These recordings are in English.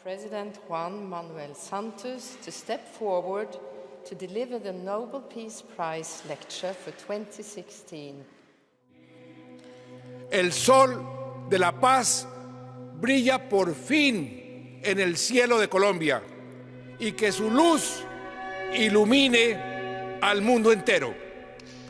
President Juan Manuel Santos to step forward to deliver the Nobel Peace Prize lecture for 2016. El sol de la paz brilla por fin en el cielo de Colombia y que su luz ilumine al mundo entero.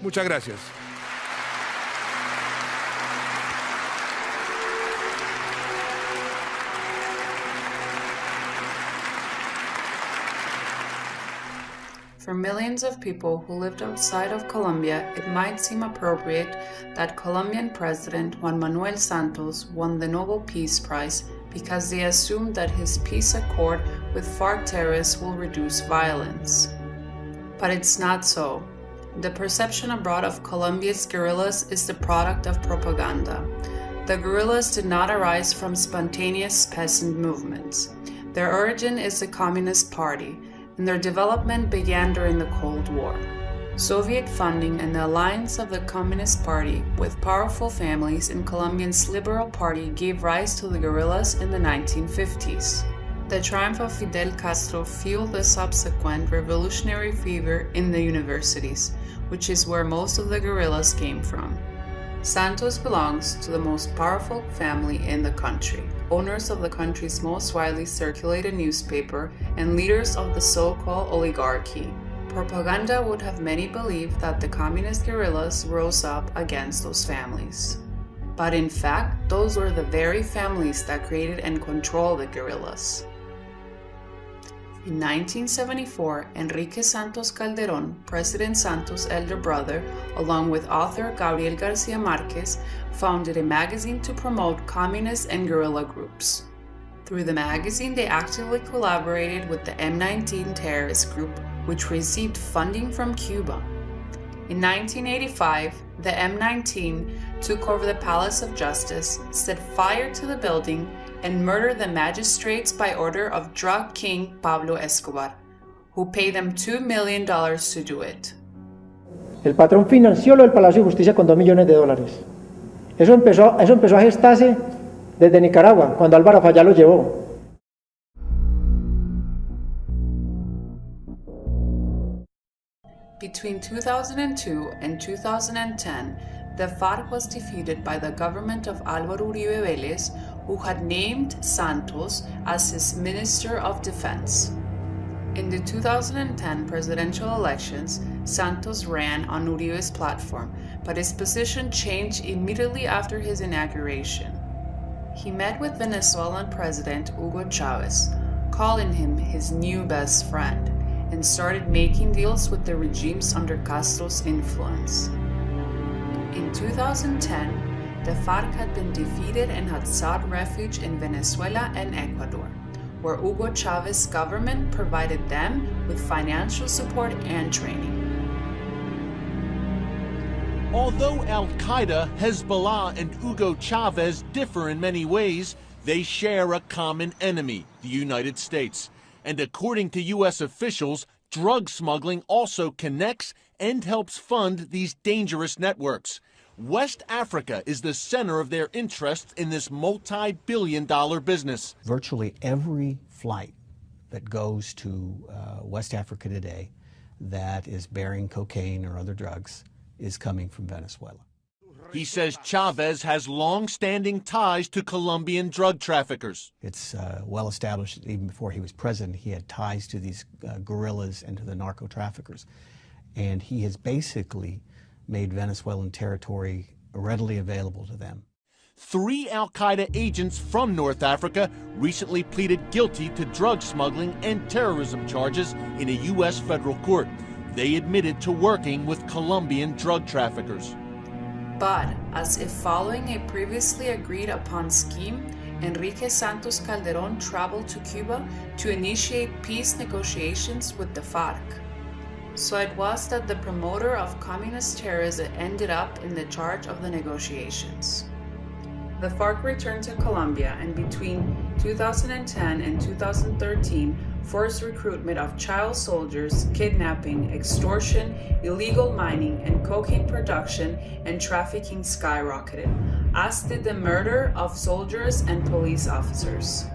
Muchas gracias. For millions of people who lived outside of Colombia, it might seem appropriate that Colombian President Juan Manuel Santos won the Nobel Peace Prize because they assumed that his peace accord with FARC terrorists will reduce violence. But it's not so. The perception abroad of Colombia's guerrillas is the product of propaganda. The guerrillas did not arise from spontaneous peasant movements. Their origin is the Communist Party, and their development began during the Cold War. Soviet funding and the alliance of the Communist Party with powerful families in Colombia's Liberal Party gave rise to the guerrillas in the 1950s. The triumph of Fidel Castro fueled the subsequent revolutionary fever in the universities, which is where most of the guerrillas came from. Santos belongs to the most powerful family in the country, owners of the country's most widely circulated newspaper, and leaders of the so-called oligarchy. Propaganda would have many believe that the communist guerrillas rose up against those families. But in fact, those were the very families that created and controlled the guerrillas. In 1974, Enrique Santos Calderón, President Santos' elder brother, along with author Gabriel García Márquez, founded a magazine to promote communist and guerrilla groups. Through the magazine, they actively collaborated with the M19 terrorist group, which received funding from Cuba. In 1985, the M19 took over the Palace of Justice, set fire to the building, and murdered the magistrates by order of drug king Pablo Escobar, who paid them $2 million to do it. El patrón financió lo del Palacio de Justicia con $2 millones. Eso empezó a gestarse desde Nicaragua, cuando Álvaro Fayá lo llevó. Between 2002 and 2010, the FARC was defeated by the government of Álvaro Uribe Vélez, who had named Santos as his Minister of Defense. In the 2010 presidential elections, Santos ran on Uribe's platform, but his position changed immediately after his inauguration. He met with Venezuelan President Hugo Chavez, calling him his new best friend, and started making deals with the regimes under Castro's influence. In 2010, the FARC had been defeated and had sought refuge in Venezuela and Ecuador, where Hugo Chávez's government provided them with financial support and training. Although Al-Qaeda, Hezbollah, and Hugo Chávez differ in many ways, they share a common enemy, the United States. And according to U.S. officials, drug smuggling also connects and helps fund these dangerous networks. West Africa is the center of their interests in this multi-billion-dollar business. Virtually every flight that goes to West Africa today that is bearing cocaine or other drugs is coming from Venezuela. He says Chavez has long-standing ties to Colombian drug traffickers. It's well established that even before he was president, he had ties to these guerrillas and to the narco traffickers. And he has basically made Venezuelan territory readily available to them. 3 Al-Qaeda agents from North Africa recently pleaded guilty to drug smuggling and terrorism charges in a U.S. federal court. They admitted to working with Colombian drug traffickers. But, as if following a previously agreed upon scheme, Enrique Santos Calderón traveled to Cuba to initiate peace negotiations with the FARC. So it was that the promoter of communist terrorism ended up in the charge of the negotiations. The FARC returned to Colombia, and between 2010 and 2013, forced recruitment of child soldiers, kidnapping, extortion, illegal mining, and cocaine production and trafficking skyrocketed, as did the murder of soldiers and police officers.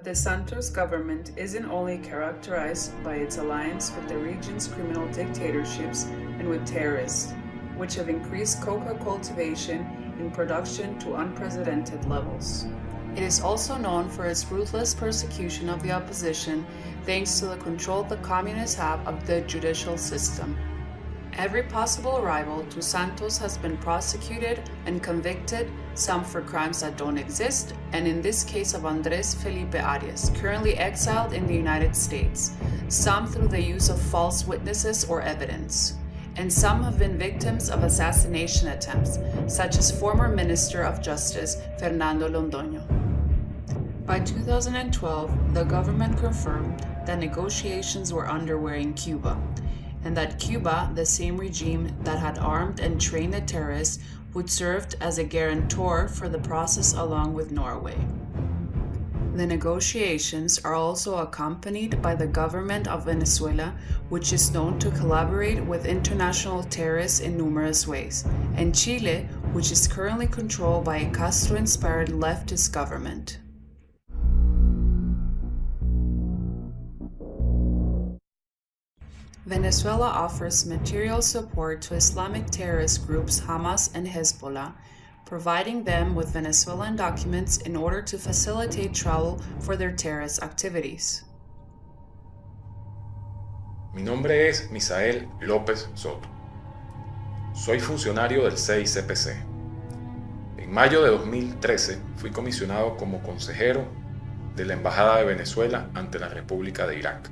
But the Santos government isn't only characterized by its alliance with the region's criminal dictatorships and with terrorists, which have increased coca cultivation and production to unprecedented levels. It is also known for its ruthless persecution of the opposition, thanks to the control the communists have of the judicial system. Every possible rival to Santos has been prosecuted and convicted, some for crimes that don't exist, and in this case of Andrés Felipe Arias, currently exiled in the United States, some through the use of false witnesses or evidence. And some have been victims of assassination attempts, such as former Minister of Justice Fernando Londoño. By 2012, the government confirmed that negotiations were underway in Cuba, and that Cuba, the same regime that had armed and trained the terrorists, would serve as a guarantor for the process along with Norway. The negotiations are also accompanied by the government of Venezuela, which is known to collaborate with international terrorists in numerous ways, and Chile, which is currently controlled by a Castro-inspired leftist government. Venezuela offers material support to Islamic terrorist groups Hamas and Hezbollah, providing them with Venezuelan documents in order to facilitate travel for their terrorist activities. Mi nombre es Misael López Soto. Soy funcionario del CICPC. En mayo de 2013 fui comisionado como consejero de la Embajada de Venezuela ante la República de Irak.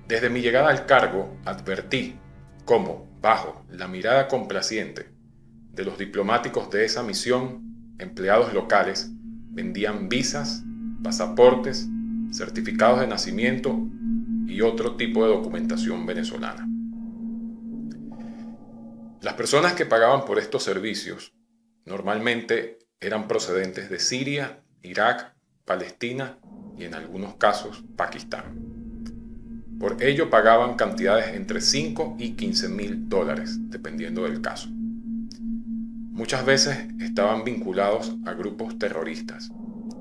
Desde mi llegada al cargo advertí cómo, bajo la mirada complaciente de los diplomáticos de esa misión, empleados locales vendían visas, pasaportes, certificados de nacimiento y otro tipo de documentación venezolana. Las personas que pagaban por estos servicios normalmente eran procedentes de Siria, Irak, Palestina y en algunos casos Pakistán. Por ello pagaban cantidades entre 5 y 15 mil dólares, dependiendo del caso. Muchas veces estaban vinculados a grupos terroristas,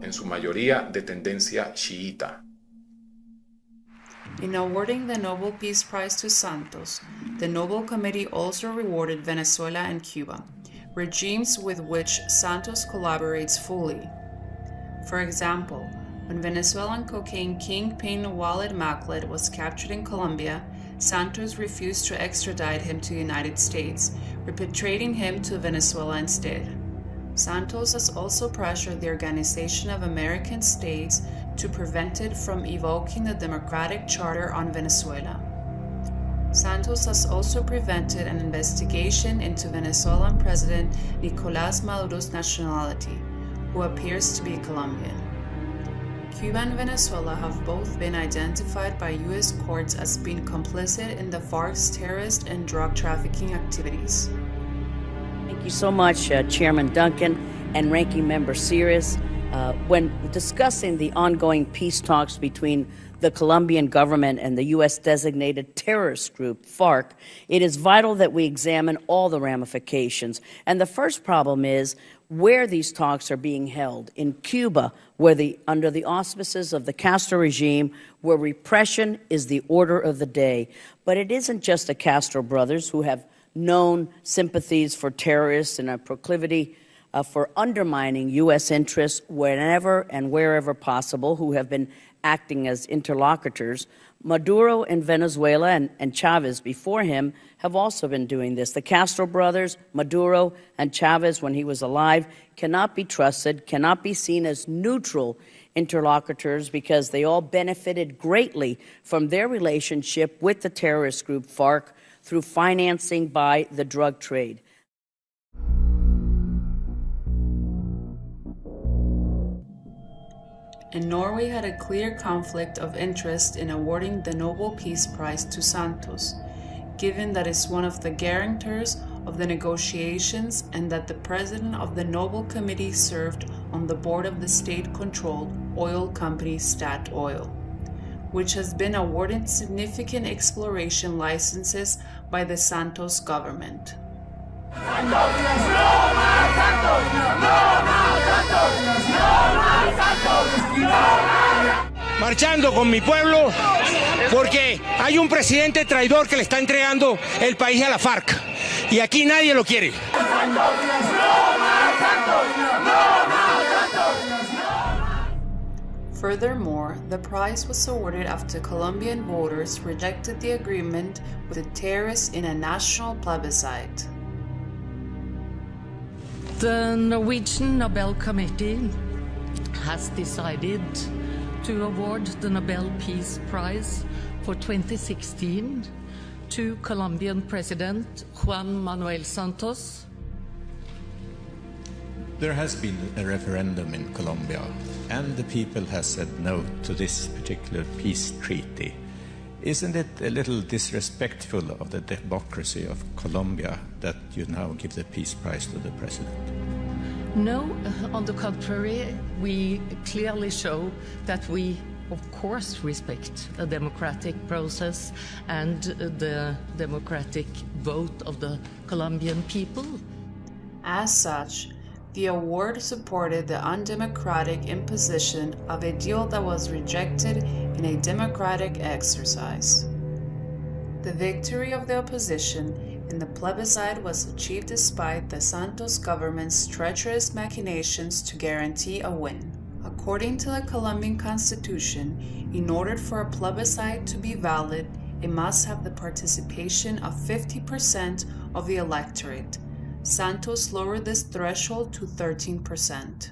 en su mayoría de tendencia chiita. In awarding the Nobel Peace Prize to Santos, the Nobel Committee also rewarded Venezuela and Cuba, regimes with which Santos collaborates fully. For example, when Venezuelan cocaine kingpin Walid Makhlid was captured in Colombia, Santos refused to extradite him to the United States, repatriating him to Venezuela instead. Santos has also pressured the Organization of American States to prevent it from evoking the Democratic Charter on Venezuela. Santos has also prevented an investigation into Venezuelan President Nicolás Maduro's nationality, who appears to be Colombian. Cuba and Venezuela have both been identified by U.S. courts as being complicit in the FARC's terrorist and drug trafficking activities. Thank you so much, Chairman Duncan and Ranking Member Sears. When discussing the ongoing peace talks between the Colombian government and the U.S. designated terrorist group, FARC, it is vital that we examine all the ramifications. And the first problem is where these talks are being held. In Cuba, where under the auspices of the Castro regime, where repression is the order of the day. But it isn't just the Castro brothers who have known sympathies for terrorists and a proclivity for undermining U.S. interests whenever and wherever possible, who have been acting as interlocutors. Maduro in Venezuela and Chavez before him have also been doing this. The Castro brothers, Maduro and Chavez, when he was alive, cannot be trusted, cannot be seen as neutral interlocutors because they all benefited greatly from their relationship with the terrorist group FARC through financing by the drug trade. And Norway had a clear conflict of interest in awarding the Nobel Peace Prize to Santos, given that it's one of the guarantors of the negotiations and that the president of the Nobel Committee served on the board of the state-controlled oil company Statoil, which has been awarded significant exploration licenses by the Santos government. Marchando con mi pueblo porque hay un presidente traidor que le está entregando el país a la FARC y aquí nadie lo quiere. Furthermore, the prize was awarded after Colombian voters rejected the agreement with the terrorists in a national plebiscite. The Norwegian Nobel Committee has decided to award the Nobel Peace Prize for 2016 to Colombian President Juan Manuel Santos. There has been a referendum in Colombia, and the people have said no to this particular peace treaty. Isn't it a little disrespectful of the democracy of Colombia that you now give the peace prize to the president? No, on the contrary, we clearly show that we, of course, respect a democratic process and the democratic vote of the Colombian people. As such, the award supported the undemocratic imposition of a deal that was rejected in a democratic exercise. The victory of the opposition in the plebiscite was achieved despite the Santos government's treacherous machinations to guarantee a win. According to the Colombian Constitution, in order for a plebiscite to be valid, it must have the participation of 50% of the electorate. Santos lowered this threshold to 13%.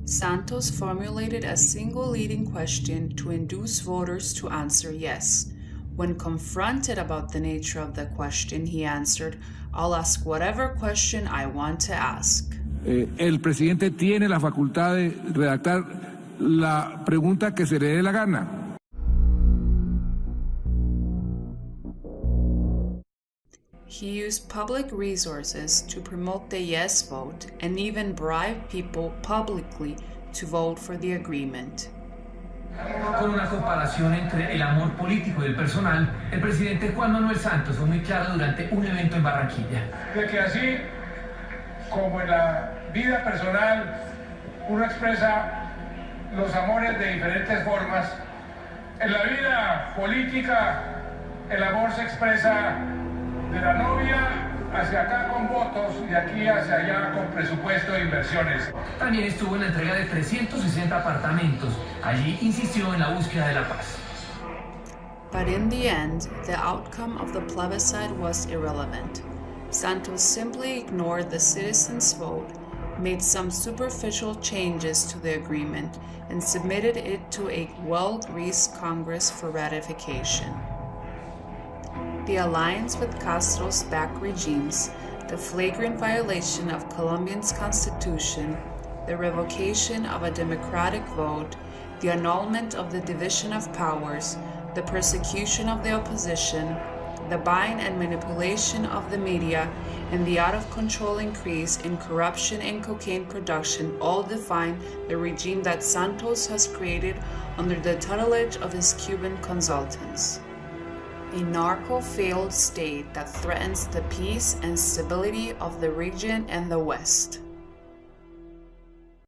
Santos formulated a single leading question to induce voters to answer yes. When confronted about the nature of the question, he answered, "I'll ask whatever question I want to ask." El presidente tiene la facultad de redactar la pregunta que se le dé la gana. He used public resources to promote the yes vote and even bribed people publicly to vote for the agreement. Con una comparación entre el amor político y el personal, el presidente Juan Manuel Santos fue muy claro durante un evento en Barranquilla. De que así como en la vida personal uno expresa los amores de diferentes formas, en la vida política el amor se expresa de la novia hacia acá con votos y aquí hacia allá con presupuesto de inversiones. También estuvo en la entrega de 360 apartamentos. Allí insistió en la búsqueda de la paz. But in the end, the outcome of the plebiscite was irrelevant. Santos simply ignored the citizens' vote, made some superficial changes to the agreement, and submitted it to a well-greased Congress for ratification. The alliance with Castro's back regimes, the flagrant violation of Colombia's constitution, the revocation of a democratic vote, the annulment of the division of powers, the persecution of the opposition, the buying and manipulation of the media, and the out-of-control increase in corruption and cocaine production all define the regime that Santos has created under the tutelage of his Cuban consultants. A narco-failed state that threatens the peace and stability of the region and the West.